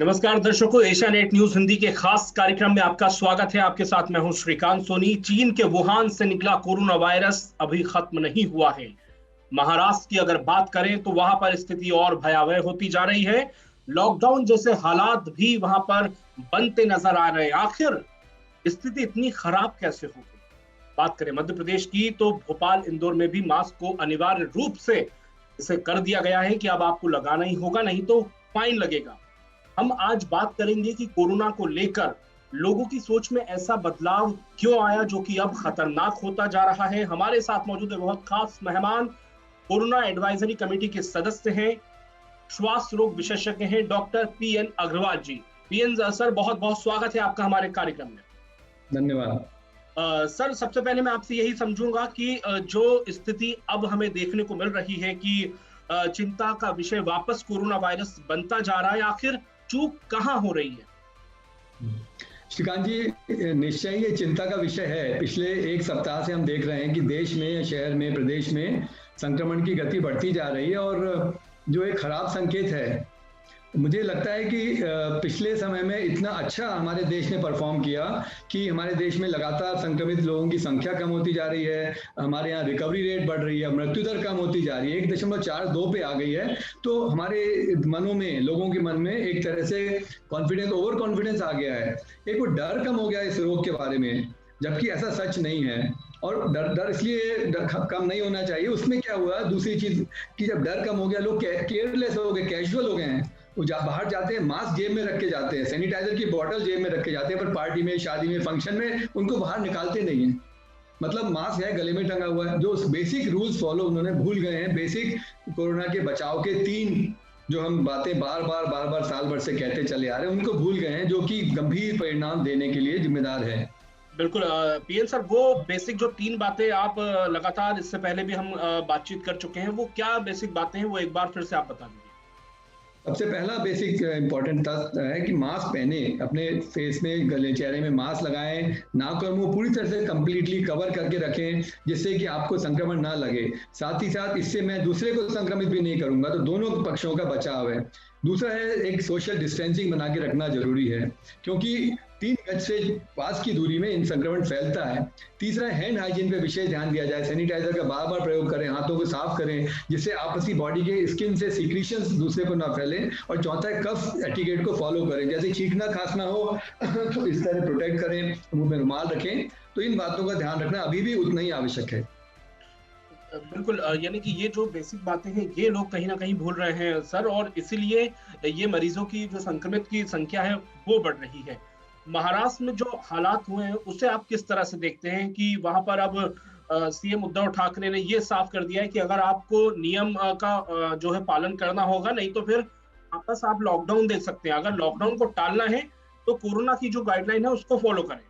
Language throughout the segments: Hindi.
नमस्कार दर्शकों, एशिया नेट न्यूज हिंदी के खास कार्यक्रम में आपका स्वागत है। आपके साथ मैं हूं श्रीकांत सोनी। चीन के वुहान से निकला कोरोना वायरस अभी खत्म नहीं हुआ है। महाराष्ट्र की अगर बात करें तो वहां पर स्थिति और भयावह होती जा रही है। लॉकडाउन जैसे हालात भी वहां पर बनते नजर आ रहे हैं। आखिर स्थिति इतनी खराब कैसे हो गई? बात करें मध्य प्रदेश की तो भोपाल, इंदौर में भी मास्क को अनिवार्य रूप से इसे कर दिया गया है कि अब आपको लगाना ही होगा, नहीं तो फाइन लगेगा। हम आज बात करेंगे कि कोरोना को लेकर लोगों की सोच में ऐसा बदलाव क्यों आया जो कि अब खतरनाक होता जा रहा है। हमारे साथ मौजूद है बहुत खास मेहमान, कोरोना एडवाइजरी कमेटी के सदस्य हैं, श्वास रोग विशेषज्ञ हैं, डॉक्टर पीएन अग्रवाल जी। पीएन सर, बहुत बहुत स्वागत है आपका हमारे कार्यक्रम में। धन्यवाद। सर, सबसे पहले मैं आपसे यही समझूंगा कि जो स्थिति अब हमें देखने को मिल रही है कि चिंता का विषय वापस कोरोना वायरस बनता जा रहा है, आखिर चूक कहाँ हो रही है? श्रीकांत जी, निश्चय ये चिंता का विषय है। पिछले एक सप्ताह से हम देख रहे हैं कि देश में, शहर में, प्रदेश में संक्रमण की गति बढ़ती जा रही है और जो एक खराब संकेत है। मुझे लगता है कि पिछले समय में इतना अच्छा हमारे देश ने परफॉर्म किया कि हमारे देश में लगातार संक्रमित लोगों की संख्या कम होती जा रही है, हमारे यहाँ रिकवरी रेट बढ़ रही है, मृत्यु दर कम होती जा रही है, 1.42 पे आ गई है। तो हमारे मनों में, लोगों के मन में एक तरह से कॉन्फिडेंस, ओवर कॉन्फिडेंस आ गया है। एक वो डर कम हो गया इस रोग के बारे में, जबकि ऐसा सच नहीं है। और डर इसलिए कम नहीं होना चाहिए। उसमें क्या हुआ, दूसरी चीज कि जब डर कम हो गया, लोग केयरलेस हो गए, कैजुअल हो गए हैं। वो बाहर जाते हैं, मास्क जेब में रख के जाते हैं, सैनिटाइजर की बोतल जेब में रख के जाते हैं, पर पार्टी में, शादी में, फंक्शन में उनको बाहर निकालते नहीं है। मतलब मास्क है, गले में टंगा हुआ है। जो बेसिक रूल्स फॉलो उन्होंने भूल गए हैं। बेसिक कोरोना के बचाव के 3 जो हम बातें बार बार साल भर से कहते चले आ रहे हैं, उनको भूल गए हैं, जो कि गंभीर परिणाम देने के लिए जिम्मेदार है। बिल्कुल पीएन सर, वो बेसिक जो 3 बातें आप लगातार इससे पहले भी हम बातचीत कर चुके हैं, वो क्या बेसिक बातें हैं, वो एक बार फिर से आप बता दीजिए। सबसे पहला बेसिक इंपॉर्टेंट तथ्य है कि मास्क पहने, अपने फेस में, गले, चेहरे में मास्क लगाएं, नाक और मुंह पूरी तरह से कंप्लीटली कवर करके रखें, जिससे कि आपको संक्रमण ना लगे। साथ ही साथ इससे मैं दूसरे को संक्रमित भी नहीं करूंगा, तो दोनों पक्षों का बचाव है। दूसरा है, एक सोशल डिस्टेंसिंग बना के रखना जरूरी है, क्योंकि 3 गज से पास की दूरी में इन संक्रमण फैलता है। तीसरा, हैंड हाइजीन पे विशेष ध्यान दिया जाए, सैनिटाइजर का बार प्रयोग करें, हाथों को साफ करें, जिससे आपसी बॉडी के स्किन से सीक्रेशंस दूसरे को ना फैले। और चौथा है, कफ एटिकेट को फॉलो करें, जैसे छींकना खांसना हो तो इस तरह प्रोटेक्ट करें, मुंह में रुमाल रखें। तो इन बातों का ध्यान रखना अभी भी उतना ही आवश्यक है। बिल्कुल, यानी कि ये जो बेसिक बातें हैं ये लोग कहीं ना कहीं भूल रहे हैं सर, और इसीलिए ये मरीजों की जो संक्रमित की संख्या है वो बढ़ रही है। महाराष्ट्र में जो हालात हुए हैं उसे आप किस तरह से देखते हैं कि वहां पर अब सीएम उद्धव ठाकरे ने ये साफ कर दिया है कि अगर आपको नियम का जो है पालन करना होगा, नहीं तो फिर वापस आप लॉकडाउन दे सकते हैं। अगर लॉकडाउन को टालना है तो कोरोना की जो गाइडलाइन है उसको फॉलो करें।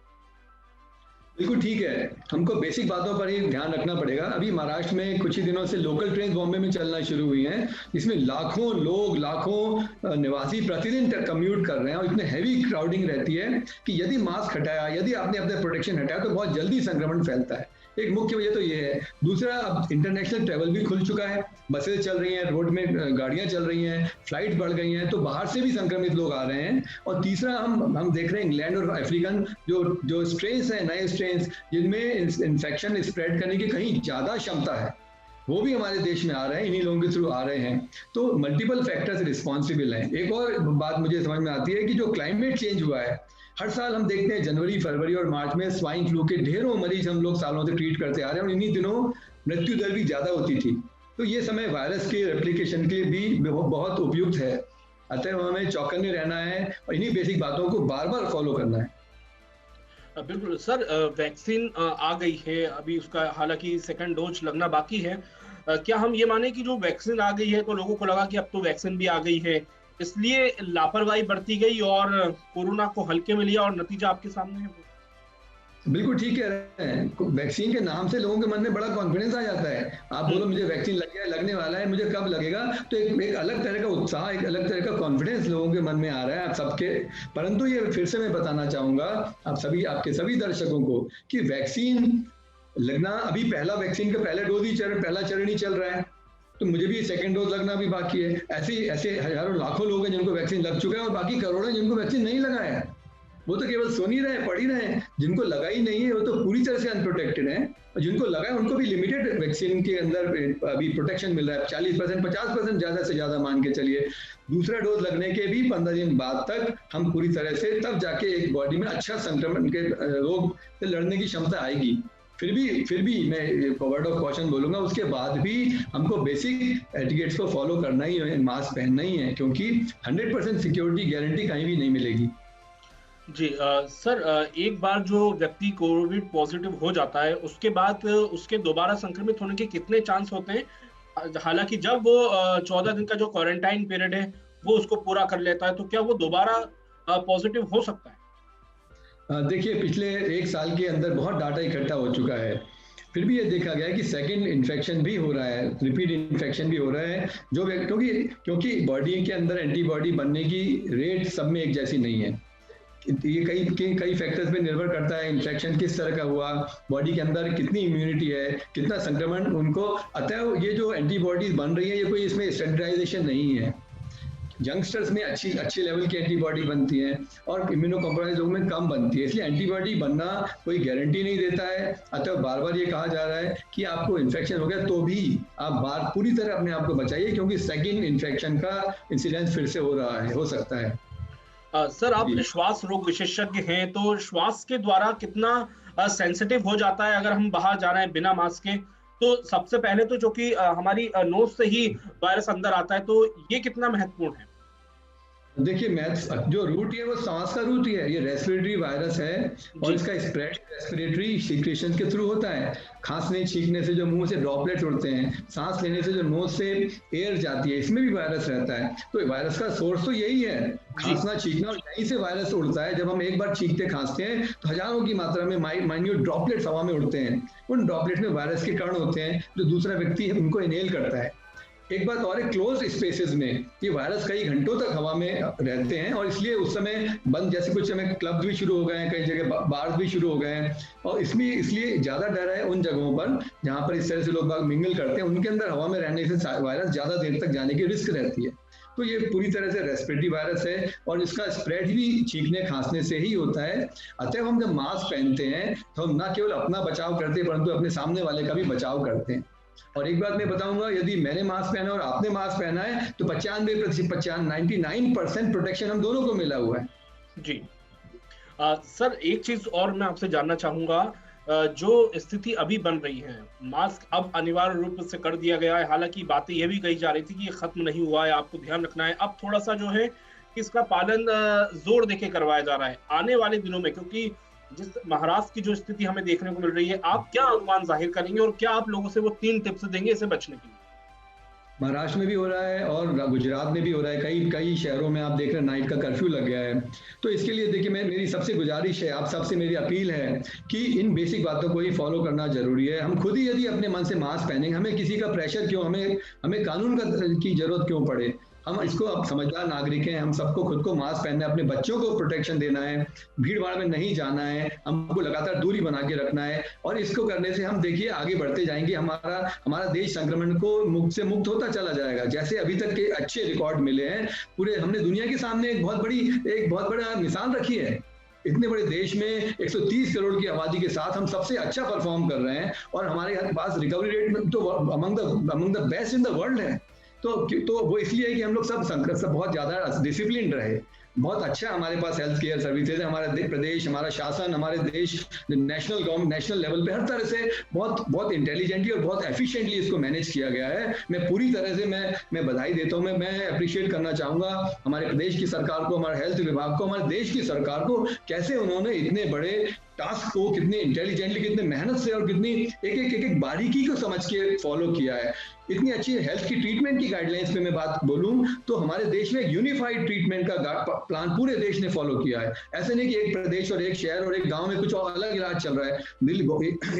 बिल्कुल ठीक है, हमको बेसिक बातों पर ही ध्यान रखना पड़ेगा। अभी महाराष्ट्र में कुछ ही दिनों से लोकल ट्रेन बॉम्बे में चलना शुरू हुई हैं, जिसमें लाखों लोग, लाखों निवासी प्रतिदिन कम्यूट कर रहे हैं, और इतने हैवी क्राउडिंग रहती है कि यदि मास्क हटाया, यदि आपने अपने प्रोटेक्शन हटाया, तो बहुत जल्दी संक्रमण फैलता है। एक मुख्य वजह तो ये है। दूसरा, अब इंटरनेशनल ट्रेवल भी खुल चुका है, बसें चल रही हैं, रोड में गाड़ियां चल रही हैं, फ्लाइट बढ़ गई हैं, तो बाहर से भी संक्रमित लोग आ रहे हैं। और तीसरा, हम देख रहे हैं इंग्लैंड और अफ्रीकन जो स्ट्रेन्स हैं, नए स्ट्रेन्स, जिनमें इन्फेक्शन स्प्रेड करने की कहीं ज्यादा क्षमता है, वो भी हमारे देश में आ रहे हैं, इन्हीं लोगों के थ्रू आ रहे हैं। तो मल्टीपल फैक्टर्स रिस्पॉन्सिबल हैं। एक और बात मुझे समझ में आती है कि जो क्लाइमेट चेंज हुआ है, हर साल हम देखते हैं जनवरी, फरवरी और मार्च में स्वाइन फ्लू के ढेरों मरीज हम लोग सालों से ट्रीट करते आ रहे हैं, और इन्हीं दिनों मृत्यु दर भी ज्यादा होती थी। तो ये समय वायरस के रेप्लिकेशन के लिए भी बहुत उपयुक्त है। अतः हमें चौकन्ने रहना है और इन्हीं बेसिक बातों को बार फॉलो करना है। बिल्कुल सर, वैक्सीन आ गई है, अभी उसका हालांकि सेकंड डोज लगना बाकी है। क्या हम ये माने कि जो वैक्सीन आ गई है तो लोगों को लगा कि अब तो वैक्सीन भी आ गई है, इसलिए लापरवाही बरती गई और कोरोना को हल्के में लिया, और नतीजा आपके सामने है? बिल्कुल ठीक कह रहे हैं। वैक्सीन के नाम से लोगों के मन में बड़ा कॉन्फिडेंस आ जाता है। आप बोलो मुझे वैक्सीन लग गया, लगने वाला है, मुझे कब लगेगा, तो एक अलग तरह का उत्साह, एक अलग तरह का कॉन्फिडेंस लोगों के मन में आ रहा है, आप सबके। परंतु ये फिर से मैं बताना चाहूंगा आपके सभी दर्शकों को कि वैक्सीन लगना, अभी पहला वैक्सीन का पहला चरण ही चल रहा है। तो मुझे भी सेकंड डोज लगना भी बाकी है। ऐसे ऐसे हजारों लाखों लोग हैं जिनको वैक्सीन लग चुका है, और बाकी करोड़ों हैं जिनको वैक्सीन नहीं लगा है। वो तो केवल सुन ही रहे, पढ़ ही रहे हैं। जिनको लगा ही नहीं है वो तो पूरी तरह से अनप्रोटेक्टेड है, और जिनको लगा है उनको भी लिमिटेड वैक्सीन के अंदर अभी प्रोटेक्शन मिल रहा है, 40% 50% ज्यादा से ज्यादा मान के चलिए। दूसरा डोज लगने के भी 15 दिन बाद तक हम पूरी तरह से तब जाके एक बॉडी में अच्छा संक्रमण के रोग से लड़ने की क्षमता आएगी। फिर भी मैं वर्ड ऑफ कॉशन बोलूंगा, उसके बाद भी हमको बेसिक एटिकेट्स को फॉलो करना ही है, मास्क पहनना ही है, क्योंकि 100% सिक्योरिटी गारंटी कहीं भी नहीं मिलेगी। जी सर, एक बार जो व्यक्ति कोविड पॉजिटिव हो जाता है उसके बाद उसके दोबारा संक्रमित होने के कितने चांस होते हैं? हालांकि जब वो 14 दिन का जो क्वारंटाइन पीरियड है वो उसको पूरा कर लेता है, तो क्या वो दोबारा पॉजिटिव हो सकता है? देखिए, पिछले 1 साल के अंदर बहुत डाटा इकट्ठा हो चुका है, फिर भी ये देखा गया है कि सेकंड इन्फेक्शन भी हो रहा है, रिपीट इन्फेक्शन भी हो रहा है, जो क्योंकि बॉडी के अंदर एंटीबॉडी बनने की रेट सब में एक जैसी नहीं है। ये कई फैक्टर्स पे निर्भर करता है, इन्फेक्शन किस तरह का हुआ, बॉडी के अंदर कितनी इम्यूनिटी है, कितना संक्रमण उनको। अतः ये जो एंटीबॉडीज बन रही है, ये कोई इसमें स्टैंडर्डाइजेशन नहीं है। यंगस्टर्स में अच्छी लेवल की एंटीबॉडी बनती है और इम्यूनो कॉम्प्रोमाइज लोगों में कम बनती है, इसलिए एंटीबॉडी बनना कोई गारंटी नहीं देता है। अतः बार बार ये कहा जा रहा है कि आपको इन्फेक्शन हो गया तो भी आप पूरी तरह अपने आप को बचाइए, क्योंकि सेकेंड इन्फेक्शन का इंसिडेंस फिर से हो सकता है। सर, आप श्वास रोग विशेषज्ञ हैं, तो श्वास के द्वारा कितना सेंसिटिव हो जाता है अगर हम बाहर जा रहे हैं बिना मास्क के? तो सबसे पहले तो जो कि हमारी नोज से ही वायरस अंदर आता है, तो ये कितना महत्वपूर्ण है? देखिए, जो रूट है वो सांस का रूट ही है, ये रेस्पिरेटरी वायरस है और इसका स्प्रेड रेस्पिरेटरी सिक्रेशन के थ्रू होता है। खांसने छींकने से जो मुंह से ड्रॉपलेट्स उड़ते हैं, सांस लेने से जो नोज से एयर जाती है, इसमें भी वायरस रहता है। तो वायरस का सोर्स तो यही है, खांसना छींकना, और यहीं से वायरस उड़ता है। जब हम एक बार छींकते खांसते हैं तो हजारों की मात्रा में माइन्यूट ड्रॉपलेट्स हवा में उड़ते हैं। उन ड्रॉपलेट्स में वायरस के कण होते हैं जो दूसरा व्यक्ति उनको इनहेल करता है। एक बात और है, क्लोज स्पेसेस में ये वायरस कई घंटों तक हवा में रहते हैं, और इसलिए उस समय बंद, जैसे कुछ समय क्लब भी शुरू हो गए हैं, कई जगह बार्स भी शुरू हो गए हैं, और इसलिए ज्यादा डर है उन जगहों पर जहां पर इस तरह से लोग बाग मिंगल करते हैं, उनके अंदर हवा में रहने से वायरस ज्यादा देर तक जाने की रिस्क रहती है। तो ये पूरी तरह से रेस्पिरेटरी वायरस है और इसका स्प्रेड भी छींकने खांसने से ही होता है। अतः हम जब मास्क पहनते हैं तो हम न केवल अपना बचाव करते हैं, परंतु अपने सामने वाले का भी बचाव करते हैं। और एक बात मैं बताऊंगा, यदि मैंने मास्क पहना और आपने मास्क पहना है तो 99% प्रोटेक्शन हम दोनों को मिला हुआ है। जी सर, एक चीज और मैं आपसे जानना चाहूंगा, जो स्थिति अभी बन रही है, मास्क अब अनिवार्य रूप से कर दिया गया है, हालांकि बातें यह भी कही जा रही थी कि ये खत्म नहीं हुआ है, आपको ध्यान रखना है। अब थोड़ा सा जो है इसका पालन जोर देके करवाया जा रहा है आने वाले दिनों में, क्योंकि जिस महाराष्ट्र की जो स्थिति हमें देखने को मिल रही है, आप क्या अनुमान जाहिर करेंगे और क्या आप लोगों से वो 3 टिप्स देंगे इसे बचने के लिए? महाराष्ट्र में भी हो रहा है और गुजरात में भी हो रहा है, कई शहरों में आप देख रहे हैं नाइट का कर्फ्यू लग गया है। तो इसके लिए देखिए, मेरी सबसे गुजारिश है, आप सबसे मेरी अपील है कि इन बेसिक बातों को ही फॉलो करना जरूरी है। हम खुद ही यदि अपने मन से मास्क पहनेंगे, हमें किसी का प्रेशर क्यों, हमें कानून की जरूरत क्यों पड़े? हम इसको, अब समझदार नागरिक हैं, हम सबको खुद को मास्क पहनना है, अपने बच्चों को प्रोटेक्शन देना है, भीड़ भाड़ में नहीं जाना है, हमको लगातार दूरी बना के रखना है, और इसको करने से हम देखिए आगे बढ़ते जाएंगे। हमारा देश संक्रमण को मुक्त होता चला जाएगा। जैसे अभी तक के अच्छे रिकॉर्ड मिले हैं, पूरे हमने दुनिया के सामने एक बहुत बड़ा मिसाल रखी है। इतने बड़े देश में 130 करोड़ की आबादी के साथ हम सबसे अच्छा परफॉर्म कर रहे हैं, और हमारे पास रिकवरी रेट तो among the best in the world है। तो वो इसलिए है कि हम लोग सब बहुत ज्यादा डिसिप्लिन रहे। बहुत अच्छा हमारे पास हेल्थ केयर सर्विसेज है, हमारे प्रदेश, हमारा शासन, हमारे देश नेशनल लेवल पे हर तरह से बहुत इंटेलिजेंटली और बहुत एफिशिएंटली इसको मैनेज किया गया है। मैं पूरी तरह से मैं बधाई देता हूँ। मैं अप्रिशिएट करना चाहूंगा हमारे प्रदेश की सरकार को, हमारे हेल्थ विभाग को, हमारे देश की सरकार को, कैसे उन्होंने इतने बड़े टास्क को कितने इंटेलिजेंटली, कितने मेहनत से और कितनी एक बारीकी को समझ के फॉलो किया है। इतनी अच्छी हेल्थ की ट्रीटमेंट की गाइडलाइंस पे मैं बात बोलूं तो हमारे देश में यूनिफाइड ट्रीटमेंट का प्लान पूरे देश ने फॉलो किया है। ऐसे नहीं कि एक प्रदेश और एक शहर और एक गांव में कुछ और अलग इलाज चल रहा है।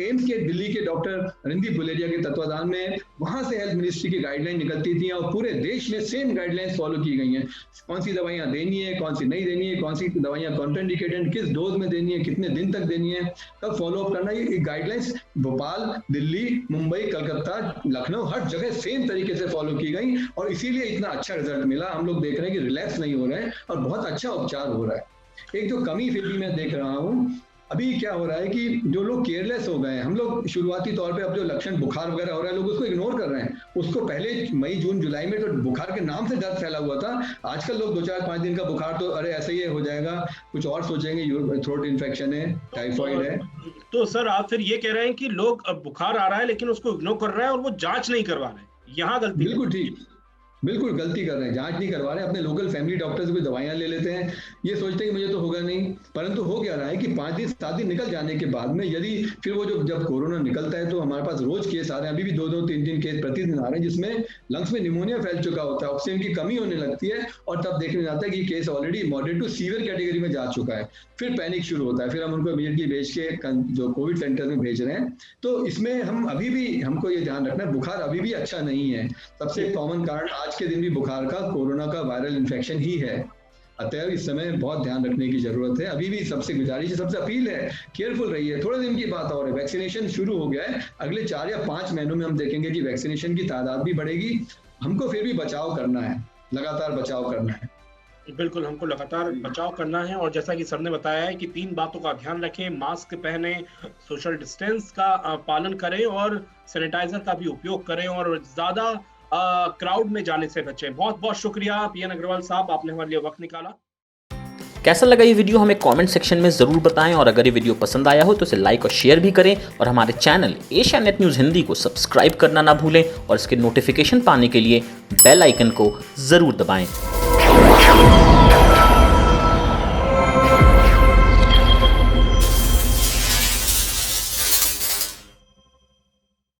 एम्स के दिल्ली के डॉक्टर रणदीप गुलेरिया के तत्वाधान में वहां से हेल्थ मिनिस्ट्री की गाइडलाइन निकलती थी और पूरे देश में सेम गाइडलाइंस फॉलो की गई हैं। कौन सी दवाइयां देनी है, कौन सी नहीं देनी है, कौन सी दवाइयां कॉन्ट्राइंडिकेटेड, किस डोज में देनी है, कितने दिन तक देनी है, कब फॉलो अप करना है। ये गाइडलाइंस भोपाल, दिल्ली, मुंबई, कलकत्ता, लखनऊ हर जगह सेम तरीके से फॉलो की गई और इसीलिए इतना अच्छा रिजल्ट मिला। हम लोग देख रहे हैं कि रिलैक्स नहीं हो रहे हैं और बहुत अच्छा उपचार हो रहा है। एक जो कमी फिर भी मैं देख रहा हूँ, अभी क्या हो रहा है कि जो लोग केयरलेस हो गए हैं, हम लोग शुरुआती तौर पे अब जो लक्षण बुखार वगैरह हो रहा है लोग उसको इग्नोर कर रहे हैं। उसको पहले मई, जून, जुलाई में तो बुखार के नाम से डर फैला हुआ था। आजकल लोग 2-4-5 दिन का बुखार तो अरे ऐसे ही हो जाएगा, कुछ और सोचेंगे थ्रोट इन्फेक्शन है, टाइफाइड है। तो सर आप फिर ये कह रहे हैं कि लोग अब बुखार आ रहा है लेकिन उसको इग्नोर कर रहे हैं और वो जांच नहीं करवा रहे हैं, यहाँ गलती? बिल्कुल ठीक, बिल्कुल गलती कर रहे हैं, जांच नहीं करवा रहे हैं। अपने लोकल फैमिली डॉक्टर से कोई दवाइयां ले लेते हैं, ये सोचते हैं कि मुझे तो होगा नहीं। परंतु हो क्या रहा है कि 5 दिन 7 दिन निकल जाने के बाद में यदि फिर वो जब कोरोना निकलता है तो हमारे पास रोज केस आ रहे हैं, अभी भी 2-2, 3-3 केस प्रतिदिन आ रहे हैं जिसमें लंग्स में निमोनिया फैल चुका होता है, ऑक्सीजन की कमी होने लगती है और तब देखने में आता है कि case already moderate to severe category में जा चुका है। फिर पैनिक शुरू होता है, फिर हम उनको इमीडिएटली भेज के जो कोविड सेंटर में भेज रहे हैं। तो इसमें हम अभी भी हमको ये ध्यान रखना है, बुखार अभी भी अच्छा नहीं है। सबसे कॉमन कारण आज के दिन भी बुखार का कोरोना का वायरल इन्फेक्शन ही है। अतएव इस समय बहुत ध्यान रखने की जरूरत है। अभी भी सबसे गुजारिश है, सबसे अपील है, केयरफुल रहिए। थोड़े दिन की बात और है, वैक्सीनेशन शुरू हो गया है, अगले 4 या 5 महीनों में हम देखेंगे कि वैक्सीनेशन की तादाद भी बढ़ेगी। हमको फिर भी बचाव करना है, लगातार बचाव करना है। बिल्कुल, हमको लगातार बचाव करना है और जैसा कि सर ने बताया है कि 3 बातों का ध्यान रखें, मास्क पहने, सोशल डिस्टेंस का पालन करें और सैनिटाइजर का भी उपयोग करें और ज्यादा क्राउड में जाने से बचें। बहुत बहुत शुक्रिया पीएन अग्रवाल साहब, आपने हमारे लिए वक्त निकाला। कैसा लगा ये वीडियो हमें कमेंट सेक्शन में ज़रूर बताएं और अगर ये वीडियो पसंद आया हो तो इसे लाइक और शेयर भी करें और हमारे channel Asia net news Hindi को सब्सक्राइब करना ना भूलें और इसके नोटिफिकेशन पाने के लिए बेल आइकन को ज़रूर दबाएं।